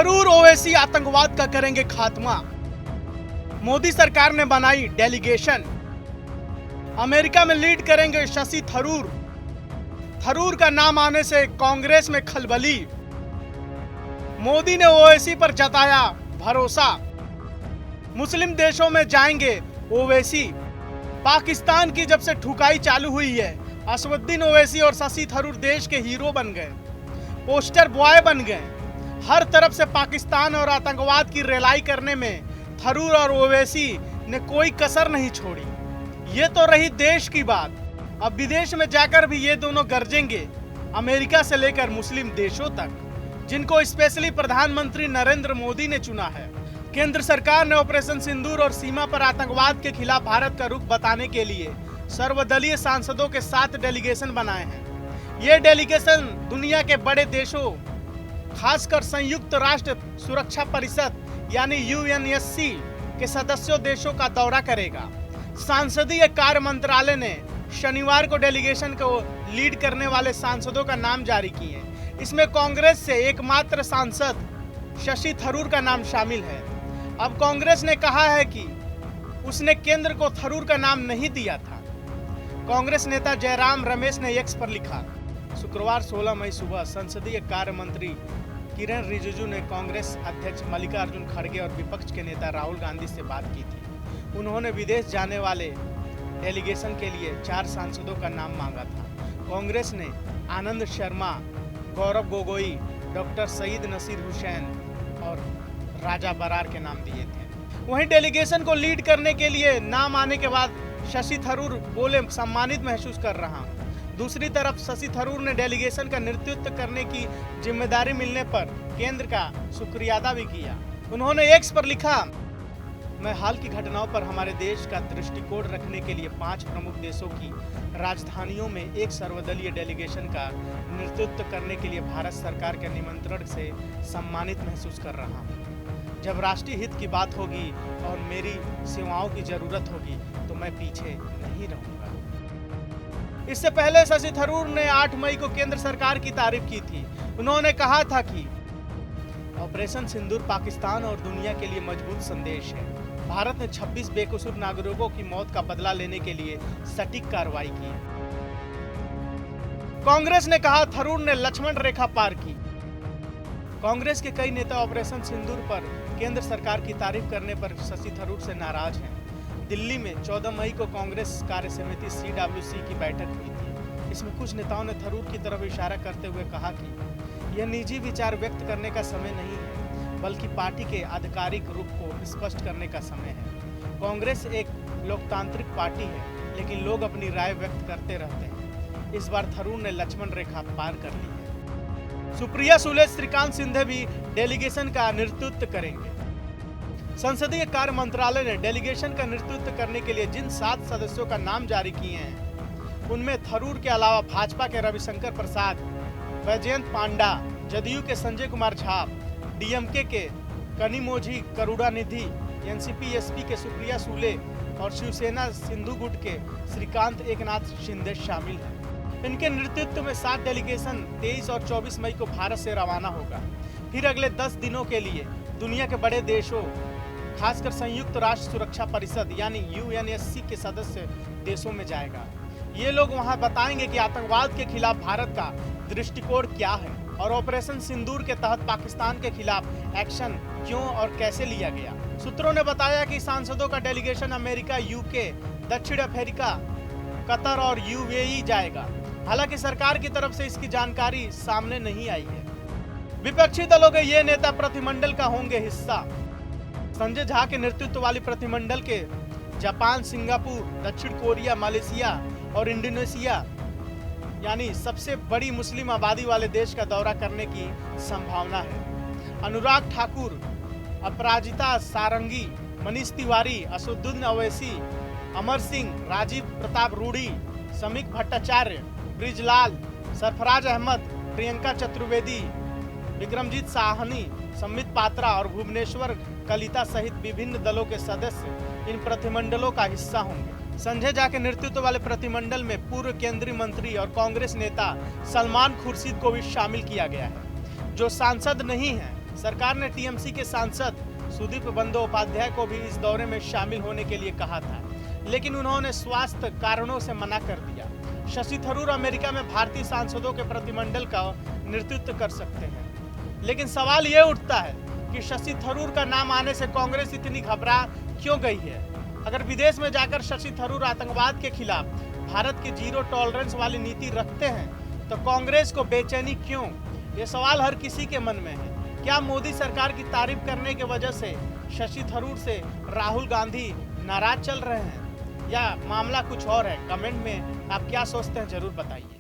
थरूर ओवैसी आतंकवाद का करेंगे खात्मा। मोदी सरकार ने बनाई डेलीगेशन। अमेरिका में लीड करेंगे शशि थरूर। थरूर का नाम आने से कांग्रेस में खलबली। मोदी ने ओवैसी पर जताया भरोसा। मुस्लिम देशों में जाएंगे ओवैसी। पाकिस्तान की जब से ठुकाई चालू हुई है, असदुद्दीन ओवैसी और शशि थरूर देश के हीरो बन गए, पोस्टर बॉय बन गए। हर तरफ से पाकिस्तान और आतंकवाद की रेलाई करने में थरूर और ओवैसी ने कोई कसर नहीं छोड़ी। ये तो रही देश की बात, अब विदेश में जाकर भी ये दोनों गरजेंगे, अमेरिका से लेकर मुस्लिम देशों तक, जिनको स्पेशली प्रधानमंत्री नरेंद्र मोदी ने चुना है। केंद्र सरकार ने ऑपरेशन सिंदूर और सीमा पर आतंकवाद के खिलाफ भारत का रुख बताने के लिए सर्वदलीय सांसदों के 7 डेलीगेशन बनाए हैं। ये डेलीगेशन दुनिया के बड़े देशों, खासकर संयुक्त राष्ट्र सुरक्षा परिषद यानी यूएनएससी के सदस्यों देशों का दौरा करेगा। सांसदीय कार्य मंत्रालय ने शनिवार को डेलीगेशन को लीड करने वाले सांसदों का नाम जारी किए। इसमें कांग्रेस से एकमात्र सांसद शशि थरूर का नाम शामिल है। अब कांग्रेस ने कहा है कि उसने केंद्र को थरूर का नाम नहीं दिया था। कांग्रेस नेता जयराम रमेश ने एक्स पर लिखा, शुक्रवार 16 मई सुबह संसदीय कार्य मंत्री किरेन रिजिजू ने कांग्रेस अध्यक्ष मल्लिकार्जुन खड़गे और विपक्ष के नेता राहुल गांधी से बात की थी। उन्होंने विदेश जाने वाले डेलीगेशन के लिए 4 सांसदों का नाम मांगा था। कांग्रेस ने आनंद शर्मा, गौरव गोगोई, डॉक्टर सईद नसीर हुसैन और राजा बरार के नाम दिए थे। वहीं डेलीगेशन को लीड करने के लिए नाम आने के बाद शशि थरूर बोले, सम्मानित महसूस कर रहा हूं। दूसरी तरफ शशि थरूर ने डेलीगेशन का नेतृत्व करने की जिम्मेदारी मिलने पर केंद्र का शुक्रिया अदा भी किया। उन्होंने एक्स पर लिखा, मैं हाल की घटनाओं पर हमारे देश का दृष्टिकोण रखने के लिए 5 प्रमुख देशों की राजधानियों में एक सर्वदलीय डेलीगेशन का नेतृत्व करने के लिए भारत सरकार के निमंत्रण से सम्मानित महसूस कर रहा हूँ। जब राष्ट्रीय हित की बात होगी और मेरी सेवाओं की जरूरत होगी तो मैं पीछे नहीं रहूंगा। इससे पहले शशि थरूर ने 8 मई को केंद्र सरकार की तारीफ की थी। उन्होंने कहा था कि ऑपरेशन सिंदूर पाकिस्तान और दुनिया के लिए मजबूत संदेश है। भारत ने 26 बेकसूर नागरिकों की मौत का बदला लेने के लिए सटीक कार्रवाई की। कांग्रेस ने कहा, थरूर ने लक्ष्मण रेखा पार की। कांग्रेस के कई नेता ऑपरेशन सिंदूर पर केंद्र सरकार की तारीफ करने पर शशि थरूर से नाराज हैं। दिल्ली में 14 मई को कांग्रेस कार्य समिति CWC की बैठक हुई थी। इसमें कुछ नेताओं ने थरूर की तरफ इशारा करते हुए कहा कि यह निजी विचार व्यक्त करने का समय नहीं है, बल्कि पार्टी के आधिकारिक रुख को स्पष्ट करने का समय है। कांग्रेस एक लोकतांत्रिक पार्टी है, लेकिन लोग अपनी राय व्यक्त करते रहते हैं। इस बार थरूर ने लक्ष्मण रेखा पार कर ली है। सुप्रिया सुले, श्रीकांत सिंधे भी डेलीगेशन का नेतृत्व करेंगे। संसदीय कार्य मंत्रालय ने डेलीगेशन का नेतृत्व करने के लिए जिन 7 सदस्यों का नाम जारी किए हैं, उनमें थरूर के अलावा भाजपा के रविशंकर प्रसाद, वैजयंत पांडा, जदयू के संजय कुमार झा, DMK के कनिमोझी करुणानिधि, NCP-SP के सुप्रिया सुले और शिवसेना सिंधु गुट के श्रीकांत एकनाथ शिंदे शामिल हैं। इनके नेतृत्व में 7 डेलीगेशन 23 और 24 मई को भारत से रवाना होगा। फिर अगले 10 दिनों के लिए दुनिया के बड़े देशों, खासकर संयुक्त राष्ट्र सुरक्षा परिषद यानी यूएनएससी के सदस्य देशों में जाएगा। ये लोग वहां बताएंगे कि आतंकवाद के खिलाफ भारत का दृष्टिकोण क्या है और ऑपरेशन सिंदूर के तहत पाकिस्तान के खिलाफ एक्शन क्यों और कैसे लिया गया। सूत्रों ने बताया कि सांसदों का डेलीगेशन अमेरिका, यूके, दक्षिण अफ्रीका, कतर और UAE जाएगा। हालांकि सरकार की तरफ से इसकी जानकारी सामने नहीं आई है। विपक्षी दलों के ये नेता प्रतिमंडल का होंगे हिस्सा। संजय झा के नेतृत्व वाली प्रतिमंडल के जापान, सिंगापुर, दक्षिण कोरिया, मलेशिया और इंडोनेशिया यानी सबसे बड़ी मुस्लिम आबादी वाले देश का दौरा करने की संभावना है। अनुराग ठाकुर, अपराजिता सारंगी, मनीष तिवारी, असदुद्दीन ओवैसी, अमर सिंह, राजीव प्रताप रूडी, समीक भट्टाचार्य, ब्रिजलाल, सरफराज अहमद, प्रियंका चतुर्वेदी, विक्रमजीत साहनी, संबित पात्रा और भुवनेश्वर कलिता सहित विभिन्न दलों के सदस्य इन प्रतिमंडलों का हिस्सा होंगे। संजय झा के नेतृत्व वाले प्रतिमंडल में पूर्व केंद्रीय मंत्री और कांग्रेस नेता सलमान खुर्शीद को भी शामिल किया गया है, जो सांसद नहीं हैं सरकार ने टीएमसी के सांसद सुदीप बंदोपाध्याय को भी इस दौरे में शामिल होने के लिए कहा था, लेकिन उन्होंने स्वास्थ्य कारणों से मना कर दिया। शशि थरूर अमेरिका में भारतीय सांसदों के प्रतिनिधिमंडल का नेतृत्व कर सकते हैं, लेकिन सवाल ये उठता है कि शशि थरूर का नाम आने से कांग्रेस इतनी घबरा क्यों गई है। अगर विदेश में जाकर शशि थरूर आतंकवाद के खिलाफ भारत की जीरो टॉलरेंस वाली नीति रखते हैं तो कांग्रेस को बेचैनी क्यों? ये सवाल हर किसी के मन में है। क्या मोदी सरकार की तारीफ करने की वजह से शशि थरूर से राहुल गांधी नाराज चल रहे हैं या मामला कुछ और है? कमेंट में आप क्या सोचते हैं जरूर बताइए।